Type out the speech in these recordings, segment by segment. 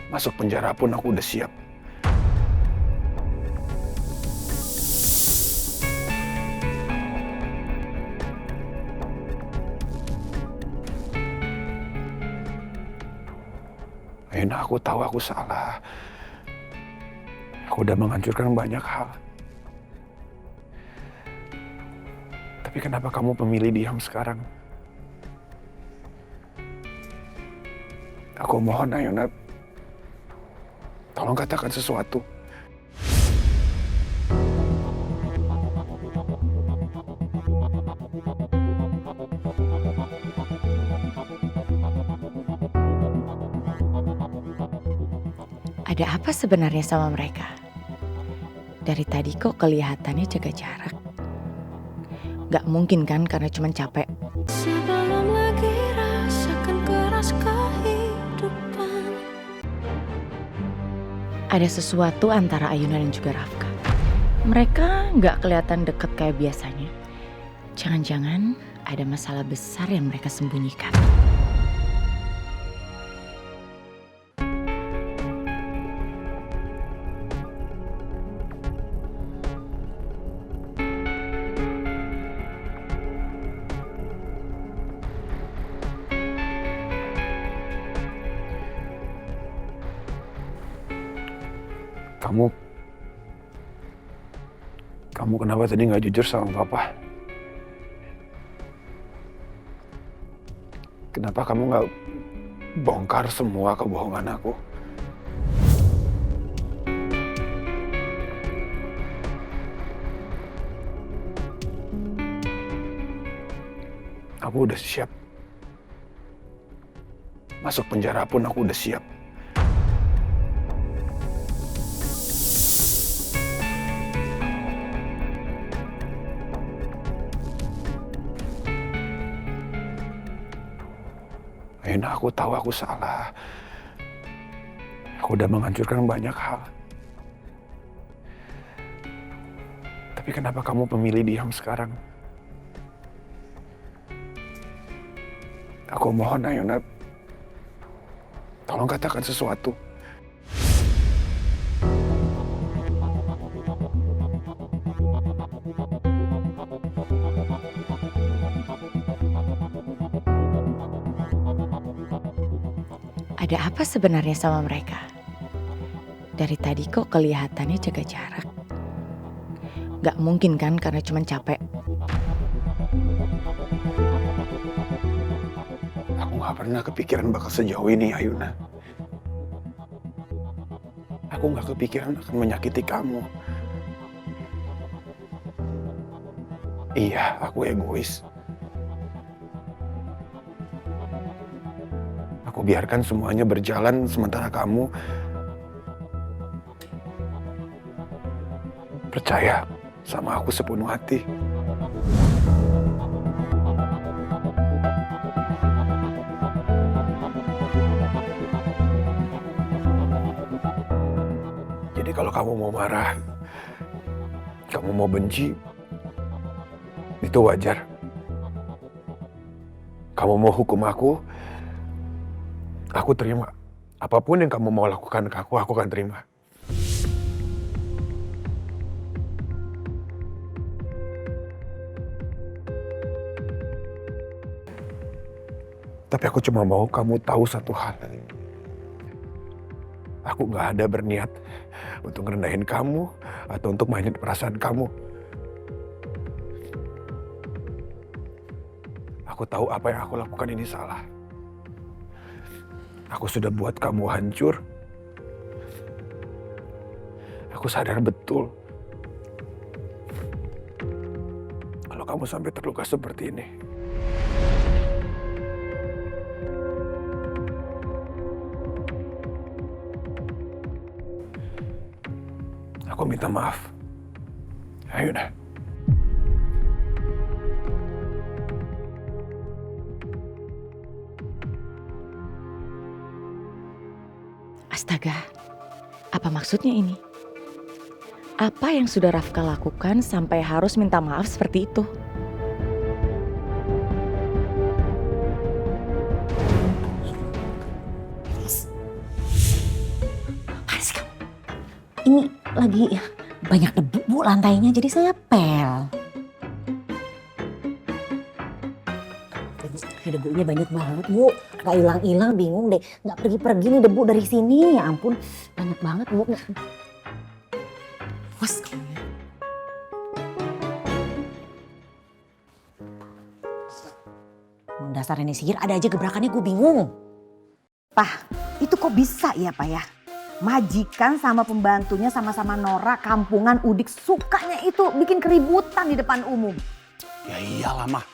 Masuk penjara pun aku udah siap. Ayuna, aku tahu aku salah. Aku udah menghancurkan banyak hal. Tapi kenapa kamu memilih diam sekarang? Aku mohon Ayuna, tolong katakan sesuatu. Ada apa sebenarnya sama mereka? Dari tadi kok kelihatannya jaga jarak. Gak mungkin kan karena cuma capek. Sebelum lagi rasakan keras kehidupan. Ada sesuatu antara Ayuna dan juga Rafka. Mereka gak kelihatan deket kayak biasanya. Jangan-jangan ada masalah besar yang mereka sembunyikan. Kamu kenapa tadi nggak jujur sama papa? Kenapa kamu nggak bongkar semua kebohongan aku? Aku udah siap. Masuk penjara pun aku udah siap. Ayuna, aku tahu aku salah. Aku udah menghancurkan banyak hal. Tapi kenapa kamu memilih diam sekarang? Aku mohon Ayuna, tolong katakan sesuatu. Ada apa sebenarnya sama mereka? Dari tadi kok kelihatannya jaga jarak. Gak mungkin kan karena cuma capek. Aku gak pernah kepikiran bakal sejauh ini, Ayuna. Aku gak kepikiran akan menyakiti kamu. Iya, aku egois. Aku biarkan semuanya berjalan sementara kamu percaya sama aku sepenuh hati. Jadi kalau kamu mau marah, kamu mau benci, itu wajar. Kamu mau hukum aku terima. Apapun yang kamu mau lakukan ke aku akan terima. Tapi aku cuma mau kamu tahu satu hal. Aku gak ada berniat untuk ngerendahin kamu atau untuk mainin perasaan kamu. Aku tahu apa yang aku lakukan ini salah. Aku sudah buat kamu hancur. Aku sadar betul kalau kamu sampai terluka seperti ini. Aku minta maaf. Ayuna. Astaga, apa maksudnya ini? Apa yang sudah Rafka lakukan sampai harus minta maaf seperti itu? ini lagi banyak debu Bu lantainya jadi saya pel. Debunya banyak banget Bu, gak hilang-hilang bingung deh. Gak pergi-pergi nih debu dari sini, ya ampun banyak banget Bu. Bos. Dasar ini sihir ada aja gebrakannya gue bingung. Pah, itu kok bisa ya Pak ya? Majikan sama pembantunya sama-sama norak, kampungan, udik sukanya itu bikin keributan di depan umum. Ya iyalah mah.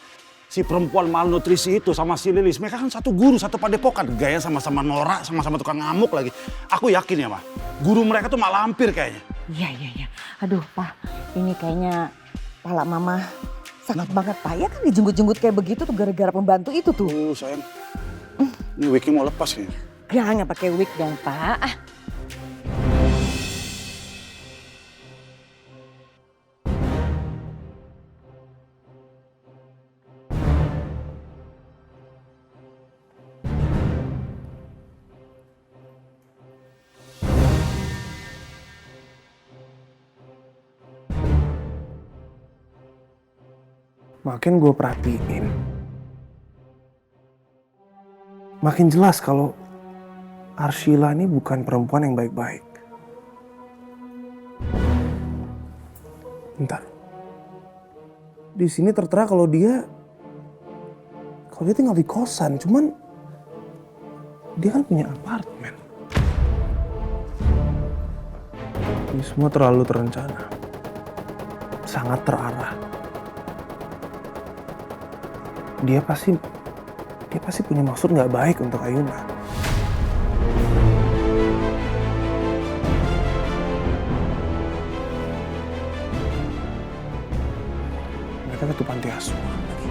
Si perempuan malnutrisi itu sama si Lilis, mereka kan satu guru, satu padepokan. Gaya sama-sama norak, sama-sama tukang ngamuk lagi. Aku yakin ya mah, guru mereka tuh mak lampir kayaknya. Iya. Aduh Pak, ini kayaknya pala mama sakit banget Pak. Ya kan dijenggut-jenggut kayak begitu tuh gara-gara pembantu itu tuh. Sayang, ini wignya mau lepas nih. Jangan pakai wig dong Pak. Makin gue perhatiin, makin jelas kalau Arshila ini bukan perempuan yang baik-baik. Bentar. Di sini tertera kalau dia tinggal di kosan, cuman dia kan punya apartemen. Ini semua terlalu terencana, sangat terarah. Dia pasti punya maksud nggak baik untuk Ayuna. Mereka ke panti asuhan lagi.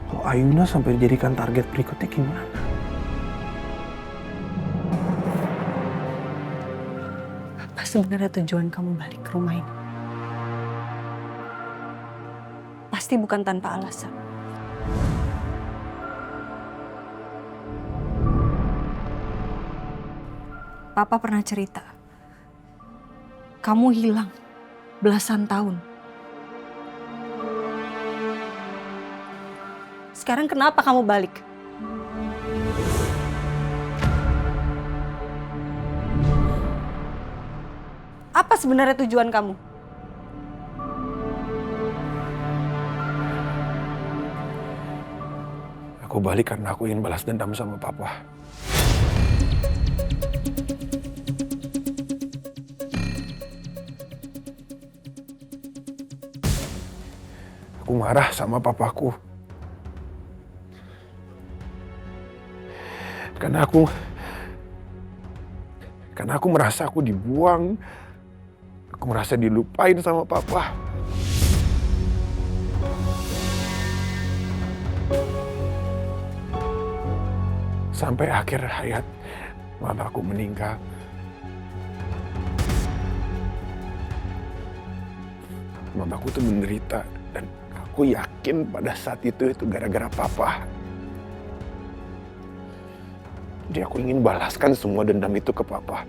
Kalau Ayuna sampai dijadikan target berikutnya gimana? Apa sebenarnya tujuan kamu balik ke rumah ini? Pasti bukan tanpa alasan. Papa pernah cerita, kamu hilang belasan tahun. Sekarang kenapa kamu balik? Apa sebenarnya tujuan kamu? Aku balik karena aku ingin balas dendam sama papa. Aku marah sama papaku. Karena aku merasa aku dibuang. Aku merasa dilupain sama papa. Sampai akhir hayat mamaku meninggal. Mamaku tuh menderita dan aku yakin pada saat itu gara-gara papa. Jadi aku ingin balaskan semua dendam itu ke papa.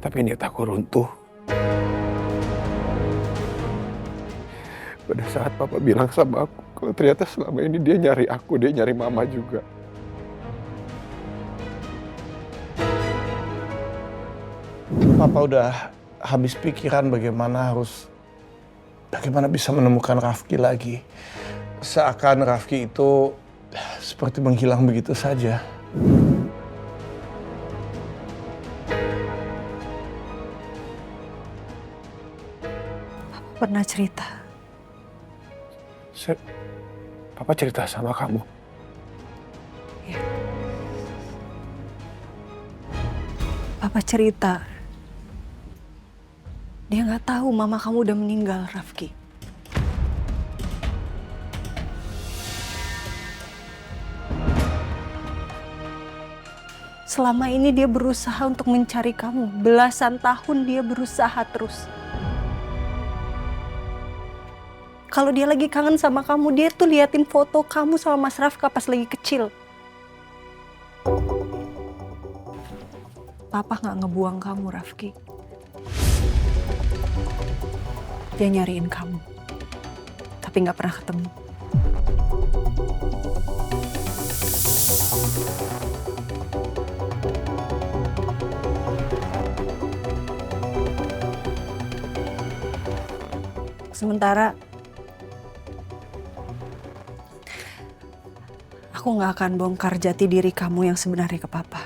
Tapi niat aku runtuh. Pada saat papa bilang sama aku, kalau ternyata selama ini dia nyari aku, dia nyari mama juga. Papa udah habis pikiran bagaimana bisa menemukan Rafki lagi. Seakan Rafki itu seperti menghilang begitu saja. Papa pernah cerita. Papa cerita sama kamu. Ya. Papa cerita. Dia nggak tahu mama kamu udah meninggal, Rafki. Selama ini dia berusaha untuk mencari kamu. Belasan tahun dia berusaha terus. Kalau dia lagi kangen sama kamu, dia tuh liatin foto kamu sama Mas Rafka pas lagi kecil. Papa nggak ngebuang kamu, Rafki. Dia nyariin kamu, tapi nggak pernah ketemu. Sementara aku nggak akan bongkar jati diri kamu yang sebenarnya ke Papa.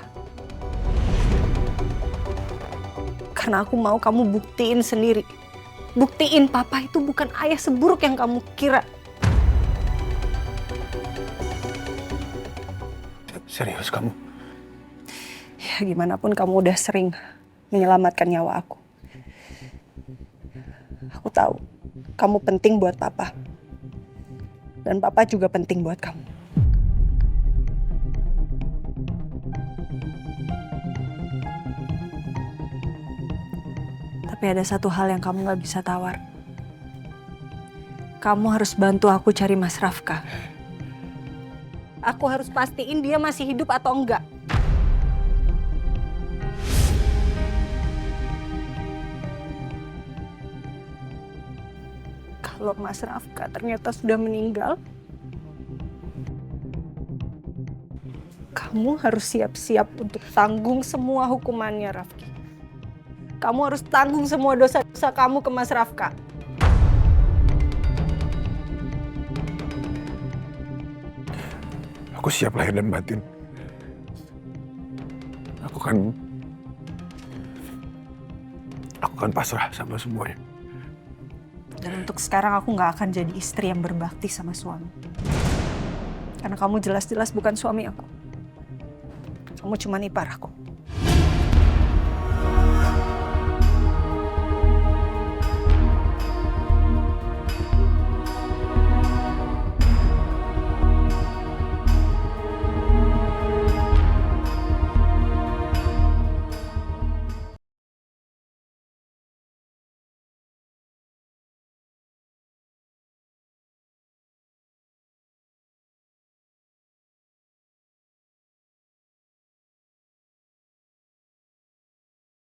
Karena aku mau kamu buktiin sendiri. Buktiin Papa itu bukan ayah seburuk yang kamu kira. Serius kamu? Ya gimana pun kamu udah sering menyelamatkan nyawa aku. Aku tahu kamu penting buat Papa. Dan Papa juga penting buat kamu. Tapi ada satu hal yang kamu gak bisa tawar. Kamu harus bantu aku cari Mas Rafka. Aku harus pastiin dia masih hidup atau enggak. Kalau Mas Rafka ternyata sudah meninggal, kamu harus siap-siap untuk tanggung semua hukumannya, Rafki. Kamu harus tanggung semua dosa-dosa kamu ke Mas Rafka. Aku siap lahir dan batin. Aku kan pasrah sama semuanya. Dan untuk sekarang aku nggak akan jadi istri yang berbakti sama suami. Karena kamu jelas-jelas bukan suami aku. Kamu cuma ipar aku.